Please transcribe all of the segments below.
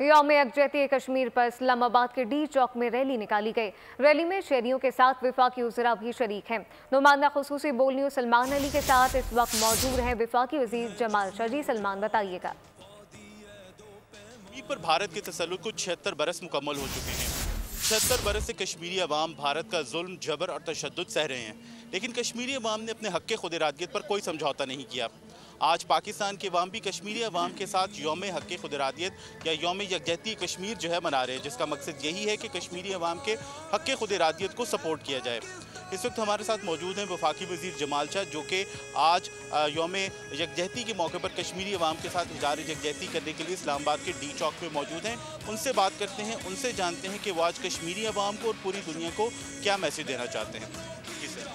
यौम यकजहती कश्मीर पर इस्लामाबाद के डी चौक में रैली निकाली गई। रैली में शहरियों के साथ वफाकी वज़रा भी शरीक हैं। नुमाइंदा खुसूसी बोल न्यूज़ सलमान अली के साथ इस वक्त मौजूद हैं वफाकी वज़ीर जमाल शाह। जी सलमान, बताइएगा। पर भारत के तसल्लुत को 76 बरस मुकम्मल हो चुके हैं। 76 बरस से कश्मीरी अवाम भारत का जुल्म, जबर और तशद्दुद सह रहे हैं, लेकिन कश्मीरी अवाम ने अपने हक़ खुद इरादियत पर कोई समझौता नहीं किया। आज पाकिस्तान के अवाम भी कश्मीरी अवाम के साथ यौम हक़ खुद इरादियत या यौम यकजहती कश्मीर जो है मना रहे हैं, जिसका मकसद यही है कि कश्मीरी अवाम के हक़ खुद इरादियत को सपोर्ट किया जाए। इस वक्त हमारे साथ मौजूद हैं वफाकी वज़ीर जमाल शाह, जो कि आज यौम यकजहती के मौके पर कश्मीरी अवाम के साथ इज़हार यकजहती करने के लिए इस्लामाबाद के डी चौक पे मौजूद हैं। उनसे बात करते हैं, उनसे जानते हैं कि वो आज कश्मीरी अवाम को और पूरी दुनिया को क्या मैसेज देना चाहते हैं। जी सर।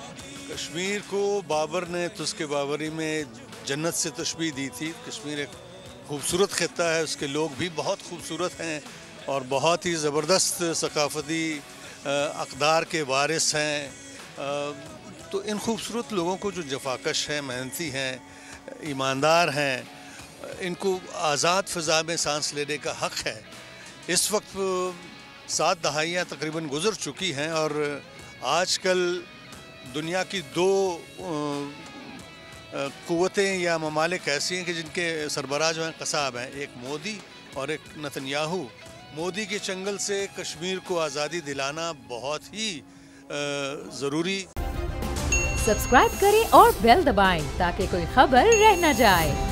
कश्मीर को बाबर ने तुस्के बाबरी में जन्नत से तशबीह दी थी। कश्मीर एक खूबसूरत खित्ता है, उसके लोग भी बहुत खूबसूरत हैं और बहुत ही ज़बरदस्त सकाफ़ती अक़दार के वारिस हैं। तो इन खूबसूरत लोगों को जो जफाकश हैं, मेहनती हैं, ईमानदार हैं, इनको आज़ाद फ़ज़ा में सांस लेने का हक़ है। इस वक्त 7 दहाइयाँ तकरीबन गुज़र चुकी हैं और आजकल दुनिया की 2 क़ुव्वतें या ममालिक ऐसी हैं कि जिनके सरबराह जो हैं कसाब हैं, एक मोदी और एक नेतन्याहू। मोदी के चंगल से कश्मीर को आज़ादी दिलाना बहुत ही ज़रूरी। सब्सक्राइब करें और बेल दबाएं ताकि कोई खबर रह न जाए।